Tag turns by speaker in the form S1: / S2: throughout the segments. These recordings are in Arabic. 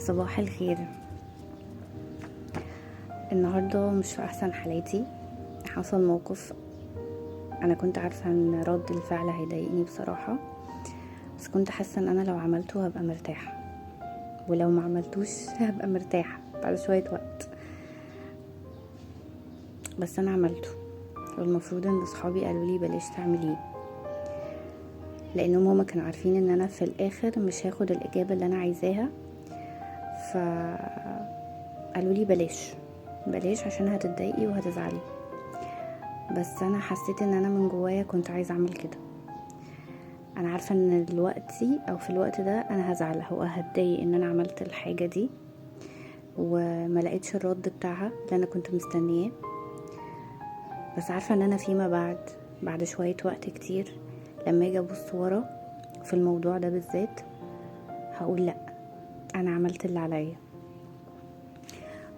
S1: صباح الخير. النهاردة مش في احسن حالاتي. حصل موقف انا كنت عارفة ان رد الفعل هيضايقني بصراحة، بس كنت حاسة ان انا لو عملته هبقى مرتاحة، ولو ما عملتوش هبقى مرتاحة بعد شوية وقت. بس انا عملته، والمفروض ان اصحابي قالوا لي بلاش تعمليه، لانهم هما كانوا عارفين ان انا في الاخر مش هاخد الاجابة اللي انا عايزاها، فقالوا لي بلاش عشان هتتضايقي وهتزعلي. بس انا حسيت ان انا من جوايا كنت عايزه اعمل كده. انا عارفه ان دلوقتي او في الوقت ده انا هزعل او هتضايق ان انا عملت الحاجه دي وما لقيتش الرد بتاعها اللي انا كنت مستنياه. بس عارفه ان انا فيما بعد شويه وقت كتير لما اجي ابص ورا في الموضوع ده بالذات هقول لا، انا عملت اللي عليا.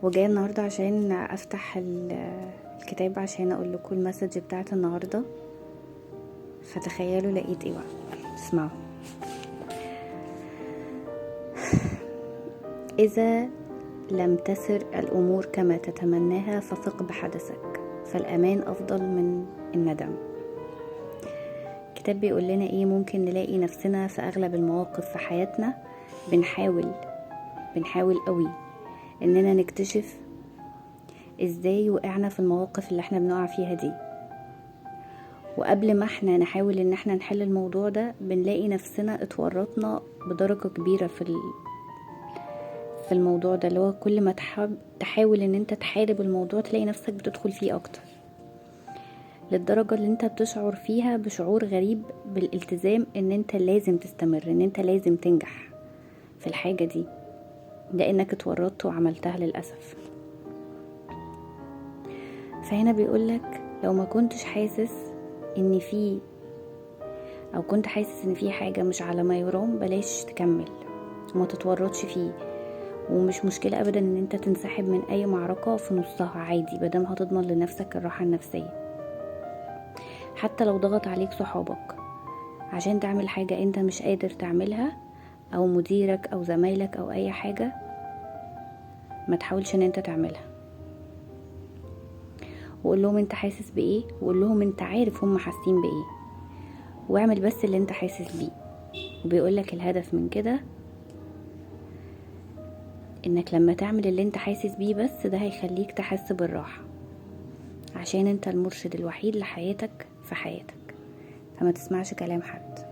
S1: وجايه النهارده عشان افتح الكتاب عشان اقول لكم المسج بتاعت النهارده. فتخيلوا لقيت ايه بقى، اسمعوا. اذا لم تسر الامور كما تتمناها فثق بحدثك، فالامان افضل من الندم. الكتاب بيقول لنا ايه؟ ممكن نلاقي نفسنا في اغلب المواقف في حياتنا بنحاول قوي اننا نكتشف ازاي وقعنا في المواقف اللي احنا بنقع فيها دي، وقبل ما احنا نحاول ان احنا نحل الموضوع ده بنلاقي نفسنا اتورطنا بدرجة كبيرة في الموضوع ده، اللي هو كل ما تحاول ان انت تحارب الموضوع تلاقي نفسك بتدخل فيه اكتر، للدرجة اللي انت بتشعر فيها بشعور غريب بالالتزام ان انت لازم تستمر، ان انت لازم تنجح في الحاجة دي لانك اتورطت وعملتها للأسف. فهنا بيقولك لو ما كنتش حاسس ان او كنت حاسس ان في حاجة مش على ما يرام بلاش تكمل وما تتورطش فيه. ومش مشكلة ابدا ان انت تنسحب من اي معركة في نصها، عادي مادام هتضمن لنفسك الراحة النفسية. حتى لو ضغط عليك صحابك عشان تعمل حاجة انت مش قادر تعملها، او مديرك او زمايلك او اي حاجة، ما تحاولش ان انت تعملها. وقول لهم انت حاسس بايه، وقول لهم انت عارف هم حاسين بايه، واعمل بس اللي انت حاسس بيه. وبيقولك الهدف من كده انك لما تعمل اللي انت حاسس بيه بس ده هيخليك تحس بالراحة، عشان انت المرشد الوحيد لحياتك في حياتك، فما تسمعش كلام حد.